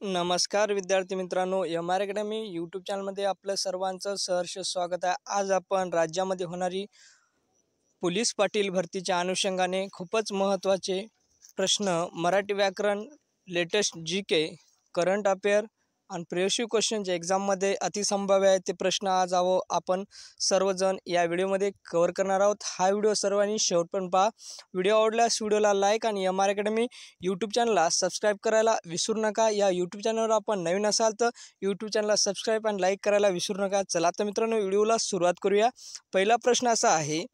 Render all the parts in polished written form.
नमस्कार विद्यार्थी मित्रांनो, एम आर अकॅडमी यूट्यूब चॅनलमध्ये आपलं सर्वांचं सहर्ष स्वागत आहे। आज आपण राज्यामध्ये होणारी पोलीस पाटील भरतीच्या अनुषंगाने खूपच महत्त्वाचे प्रश्न, मराठी व्याकरण, लेटेस्ट GK, करंट अफेअर आणि प्रिव्हियस क्वेश्चन जे एक्झाममध्ये अतिसंभाव्य आहे ते प्रश्न आज आपण सर्वजण या व्हिडिओमध्ये कव्हर करणार आहोत। हा व्हिडिओ सर्वांनी शेवटपर्यंत पहा। व्हिडिओ आवडल्यास व्हिडिओला लाईक आणि एम आर अकॅडमी यूट्यूब चॅनलला सबस्क्राईब करायला विसरू नका। या यूट्यूब चॅनलवर आपण नवीन असाल तर यूट्यूब चॅनलला सबस्क्राईब आणि लाईक करायला विसरू नका। चला तर मित्रांनो, व्हिडिओला सुरुवात करूया। पहिला प्रश्न असा आहे,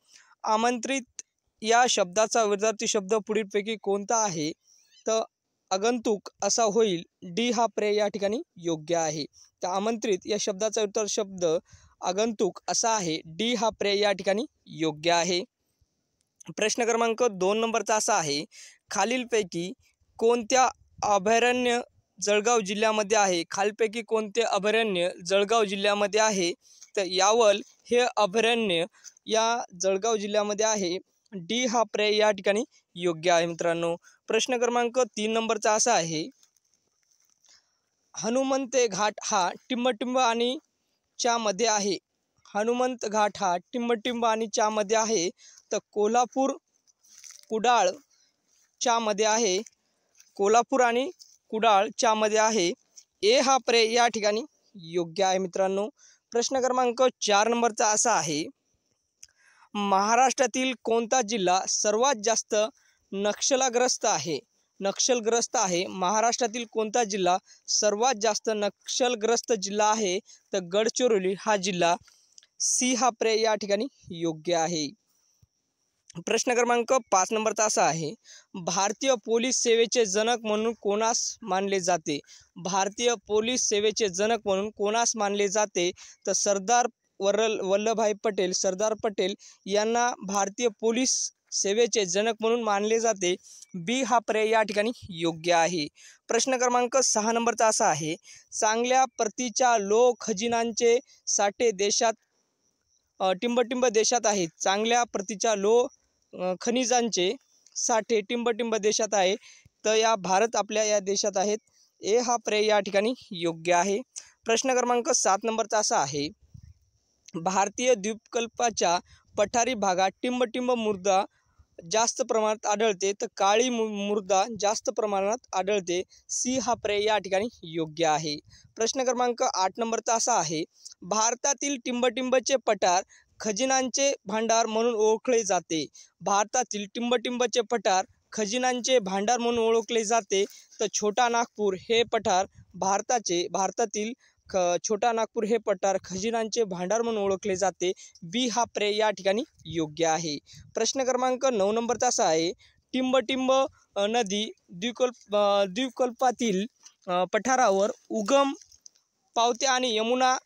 आमंत्रित या शब्दाचा विरुद्धार्थी शब्द पुढीलपैकी कोणता आहे? तर आगंतुक असा होईल। डी हा पर्याय या ठिकाणी योग्य आहे। तर आमंत्रित या शब्दाचा विरुद्धार्थी शब्द आगंतुक असा आहे। डी हा पर्याय या ठिकाणी योग्य आहे। प्रश्न क्रमांक 2 नंबरचा असा आहे, खालीलपैकी कोणत्या अभयारण्य जळगाव जिल्ह्यामध्ये आहे? खालीलपैकी कोणते अभयारण्य जळगाव जिल्ह्यामध्ये आहे? तर यावल हे अभयारण्य या जळगाव जिल्ह्यामध्ये आहे। डी हा पर्याय या ठिकाणी योग्य आहे मित्रांनो। प्रश्न क्रमांक 3 नंबरचा असा आहे, हनुमंत घाट हा टिंबटिंब आणि च्या मध्ये आहे। हनुमंत घाट हा टिंबटिंब आणि च्या मध्ये आहे। तर कोल्हापूर कुडाळ च्या मध्ये आहे। कोल्हापूर आणि कुडाळ च्या मध्ये आहे। ए हा पर्याय या ठिकाणी योग्य आहे मित्रांनो। प्रश्न क्रमांक 4 नंबरचा असा आहे, महाराष्ट्रातील कोणता जिल्हा सर्वात जास्त नक्षलग्रस्त आहे? नक्षलग्रस्त आहे। महाराष्ट्रातील कोणता जिल्हा सर्वात जास्त नक्षलग्रस्त जिल्हा आहे? तर गडचिरोली हा जिल्हा। सी हा पर्याय या ठिकाणी योग्य आहे। प्रश्न क्रमांक 5 नंबरचा असा आहे, भारतीय पोलीस सेवेचे जनक म्हणून कोणास मानले जाते? भारतीय पोलीस सेवेचे जनक म्हणून कोणास मानले जाते? तर सरदार वल्लभभाई पटेल, सरदार पटेल यांना भारतीय पोलीस सेवेचे जनक म्हणून मानले जाते। बी हा पर्याय या ठिकाणी योग्य आहे। प्रश्न क्रमांक 6 नंबरचा असा आहे, चांगल्या प्रतीच्या लोह खजिन्यांचे साठे देशात टिंबटिंब देशात आहेत। चांगल्या प्रतीच्या लोह खनिजांचे साठे टिंबटिंब देशात आहे। तर या भारत आपल्या या देशात आहेत। ए हा पर्याय या ठिकाणी योग्य आहे। प्रश्न क्रमांक 7 नंबरचा असा आहे, भारतीय द्वीपकल्पाच्या पठारी भागात टिंबटिंब मृदा जास्त प्रमाणात आढळते तर काळी मृदा जास्त प्रमाणात आढळते। सी हा पर्याय या ठिकाणी योग्य आहे। प्रश्न क्रमांक 8 नंबरचा असा आहे, भारतातील टिंबटिंबचे पठार खजिन्यांचे भांडार म्हणून ओळखले जाते। भारतातील टिंबटिंबचे पठार खजिन्यांचे भांडार म्हणून ओळखले जाते। तर छोटा नागपूर हे पठार भारतातील छोटा नागपूर हे पठार खजिन्यांचे भांडार म्हणून ओळखले जाते। बी हा पर्याय या ठिकाणी योग्य आहे। प्रश्न क्रमांक 9 नंबरचा असा आहे, टिंबटिंब नदी द्वीपकल्पातील पठारावर उगम पावते आणि यमुना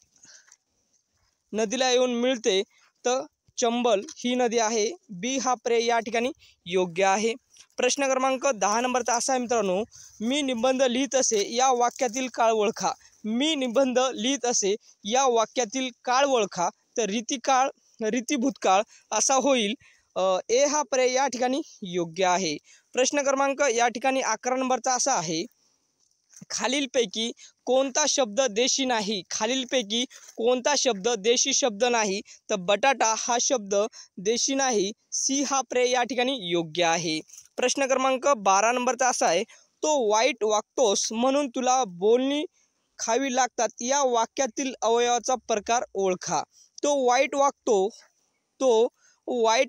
नदीला येऊन मिळते। तर चंबल ही नदी आहे। बी हा पर्याय या ठिकाणी योग्य आहे। प्रश्न क्रमांक 10 नंबरचा असा आहे मित्रांनो, मी निबंध लिहित असे या वाक्यातील काळ ओळखा। मी निबंध लिहित असे या वाक्यातील काळ ओळखा। तर रीतिभूतकाळ असा होईल। ए हा पर्याय या ठिकाणी योग्य आहे। प्रश्न क्रमांक या ठिकाणी 11 नंबरचा असा आहे, खालीलपैकी कोणता शब्द देशी नाही? खालीलपैकी कोणता शब्द देशी शब्द नाही? तर बटाटा हा शब्द देशी नाही। सी हा पर्याय या ठिकाणी योग्य आहे। प्रश्न क्रमांक 12 नंबरचा असा आहे, तो वाईट वागतोस म्हणून तुला बोलणी खावी लागतात या वाक्यातील अवयवाचा प्रकार ओळखा। तो वाईट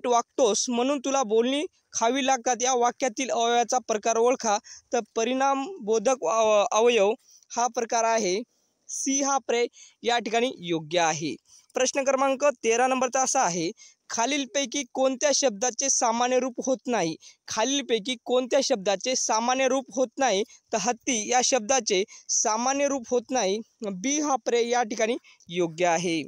वागतोस म्हणून तुला बोलणी खावी लागतात या वाक्यातील अवयवाचा प्रकार ओळखा। तर परिणामबोधक अवयव हा प्रकार आहे। सी हा पर्याय या ठिकाणी योग्य आहे। प्रश्न क्रमांक 13 नंबरचा असा आहे, खालीलपैकी कोणत्या शब्दाचे सामान्य रूप होत नाही? खालीलपैकी कोणत्या शब्दाचे सामान्य रूप होत नाही? तर हत्ती या शब्दाचे सामान्य रूप होत नाही। बी हा पर्याय या ठिकाणी योग्य आहे।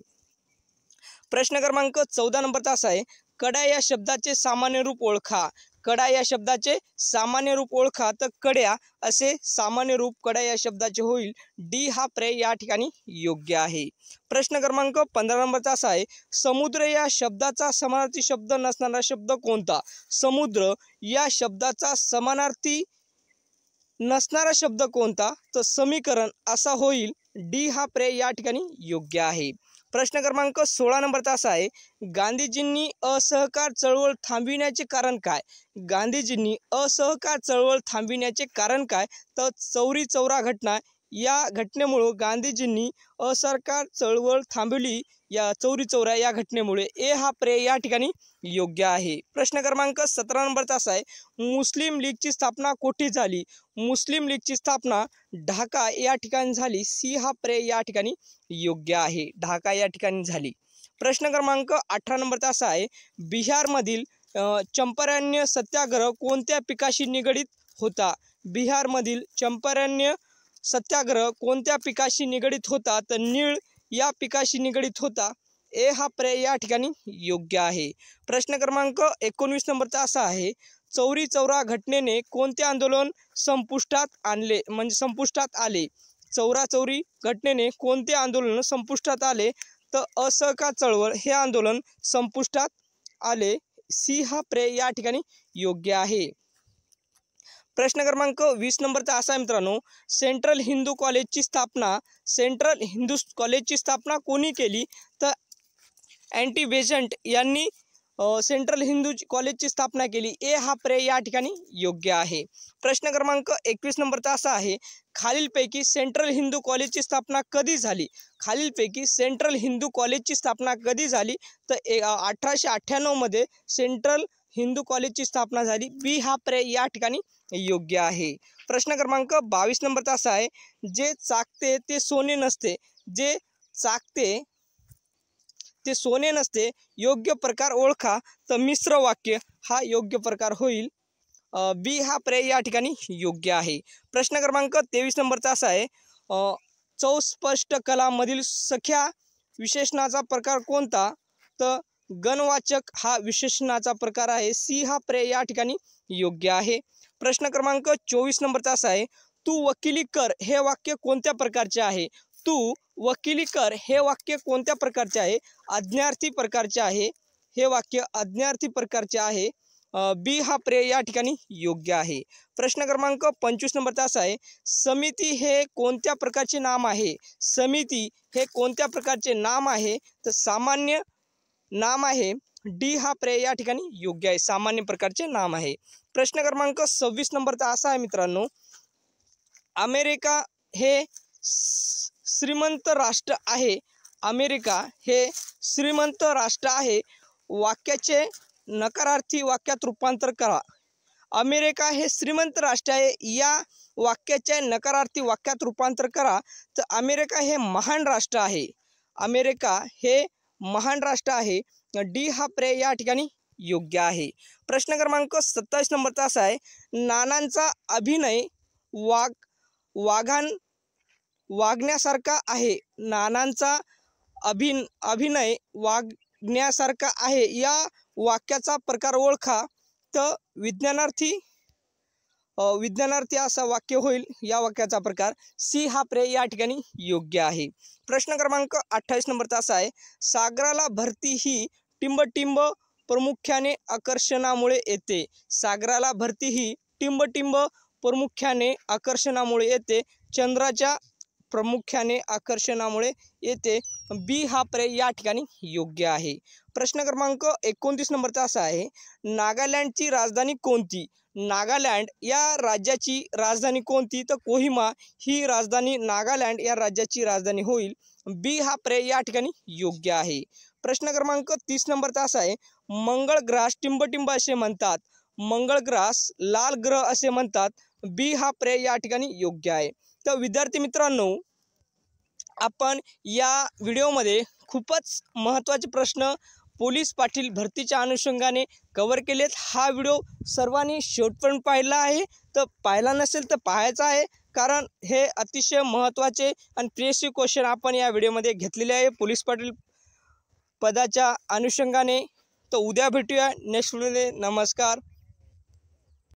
प्रश्न क्रमांक 14 नंबरचा असा आहे, कडा या शब्दाचे सामान्य रूप ओळखा। कडा या शब्दाचे सामान्य रूप ओळखा। तर कड्या असे सामान्य रूप कडा या शब्दाचे होईल। डी हा पर्याय या ठिकाणी योग्य आहे। प्रश्न क्रमांक 15 नंबरचा असा आहे, समुद्र या शब्दाचा समानार्थी शब्द नसणारा शब्द कोणता? समुद्र या शब्दाचा समानार्थी नसणारा शब्द कोणता? तर समीकरण असा होईल डी हा पर्याय या ठिकाणी योग्य आहे. प्रश्न क्रमांक 16 नंबरचा असा आहे, गांधीजींनी असहकार चळवळ थांबविण्याचे कारण काय? गांधीजींनी असहकार चळवळ थांबविण्याचे कारण काय? तर चौरी चौरा घटना, या घटनेमुळे गांधीजींनी असहकार चळवळ थांबवली. या चौरी चौरा या घटनेमुळे ए हा पर्याय या ठिकाणी योग्य आहे. प्रश्न क्रमांक 17 नंबरचा असा आहे, मुस्लिम लीगची स्थापना कोठे झाली? मुस्लिम लीगची स्थापना ढाका या ठिकाणी झाली. सी हा पर्याय या ठिकाणी योग्य आहे. ढाका या ठिकाणी झाली. प्रश्न क्रमांक 18 नंबरचा असा आहे, बिहारमधील चंपारण्य सत्याग्रह कोणत्या पिकाशी निगडीत होता? बिहारमधील चंपारण्य सत्याग्रह कोणत्या पिकाशी निगडीत होता? तर नीळ या पिकाशी निगडीत होता. ए हा पर्याय या ठिकाणी योग्य आहे. प्रश्न क्रमांक 19 नंबरचा असा आहे, चौरी चौरा घटनेने कोणते आंदोलन संपुष्टात आणले? म्हणजे संपुष्टात आले. चौरा चौरी घटनेने कोणते आंदोलन संपुष्टात आले? तर असहकार चळवळ हे आंदोलन संपुष्टात आले. सी हा पर्याय या ठिकाणी योग्य आहे. प्रश्न क्रमांक 20 नंबरचा असा आहे मित्रांनो, सेंट्रल हिंदू कॉलेजची स्थापना कोणी केली? तर अँटी बेझंट यांनी सेंट्रल हिंदू कॉलेजची स्थापना केली. ए हा पर्याय या ठिकाणी योग्य आहे. प्रश्न क्रमांक 21 नंबरचा असा आहे, खालीलपैकी सेंट्रल हिंदू कॉलेजची स्थापना कधी झाली? खालीलपैकी सेंट्रल हिंदू कॉलेजची स्थापना कधी झाली? तर 1898 मध्ये सेंट्रल हिंदू कॉलेजची स्थापना झाली. बी हा पर्याय या ठिकाणी योग्य आहे. प्रश्न क्रमांक 22 नंबरचा असा आहे, जे चाकते ते सोने नसते. जे चाकते ते सोने नसते, योग्य प्रकार ओळखा. तर मिश्र वाक्य हा योग्य प्रकार होईल. बी हा पर्याय या ठिकाणी योग्य आहे. प्रश्न क्रमांक 23 नंबरचा असा आहे, चौस्पष्ट कलामधील सख्या विशेषणाचा प्रकार कोणता? तर गणवाचक हा विशेषणाचा प्रकार आहे. सी हा पर्याय या ठिकाणी योग्य आहे. प्रश्न क्रमांक 24 नंबरचा असा आहे, तू वकिली कर हे वाक्य कोणत्या प्रकारचे आहे? तू वकिली कर हे वाक्य कोणत्या प्रकारचे आहे? आज्ञार्थी प्रकारचे आहे. हे वाक्य आज्ञार्थी प्रकारचे आहे. बी हा पर्याय या ठिकाणी योग्य आहे. प्रश्न क्रमांक 25 नंबरचा असा आहे, समिती हे कोणत्या प्रकारचे नाम आहे? समिती हे कोणत्या प्रकारचे नाम आहे? तर सामान्य नाम आहे. डी हा पर्याय या ठिकाणी योग्य आहे. सामान्य प्रकारचे नाम आहे. प्रश्न क्रमांक 26 नंबरचा असा आहे मित्रांनो, अमेरिका हे श्रीमंत राष्ट्र आहे. अमेरिका हे श्रीमंत राष्ट्र आहे. वाक्याचे नकारार्थी वाक्यात रूपांतर करा. अमेरिका हे श्रीमंत राष्ट्र आहे, या वाक्याचे नकारार्थी वाक्यात रूपांतर करा. तर अमेरिका हे महान राष्ट्र आहे. अमेरिका हे महान राष्ट्र आहे. डी हा पर्याय या ठिकाणी योग्य आहे. प्रश्न क्रमांक 27 नंबरचा असा आहे, नानांचा अभिनय वागण्यासारखा आहे. नानांचा अभिनय वागण्यासारखा आहे. या वाक्याचा प्रकार ओळखा. तर विज्ञानार्थी असा वाक्य होईल. या वाक्याचा प्रकार सी हा पर्याय या ठिकाणी योग्य आहे. प्रश्न क्रमांक 28 नंबरचा असा आहे, सागराला भरती ही टिंबटिंब प्रामुख्याने आकर्षणामुळे येते. सागराला भरती ही टिंबटिंब प्रामुख्याने आकर्षणामुळे येते. चंद्राच्या प्रामुख्याने आकर्षणामुळे येते. बी हा पर्याय या ठिकाणी योग्य आहे. प्रश्न क्रमांक 29 नंबरचा असा आहे, नागालँडची राजधानी कोणती? नागालँड या राज्याची राजधानी कोणती? तर कोहिमा ही राजधानी नागालँड या राज्याची राजधानी होईल. बी हा पर्याय या ठिकाणी योग्य आहे. प्रश्न क्रमांक 30 नंबरचा असा आहे, मंगळ ग्रास टिंबटिंब असे म्हणतात. मंगळ ग्रास लाल ग्रह असे म्हणतात. बी हा पर्याय या ठिकाणी योग्य आहे. तर विद्यार्थी मित्रांनो, आपण या व्हिडिओमध्ये खूपच महत्त्वाचे प्रश्न पोलीस पाटील भरतीच्या अनुषंगाने कव्हर केलेत. हा व्हिडिओ सर्वांनी शेवटपर्यंत पाहिला आहे. तर पाहिला नसेल तर पाहायचा आहे, कारण हे अतिशय महत्त्वाचे आणि प्रियसी क्वेश्चन आपण या व्हिडिओमध्ये घेतलेले आहे पोलीस पाटील पदाच्या अनुषंगाने. तर उद्या भेटूया नेक्स्ट व्हिडिओमध्ये. नमस्कार.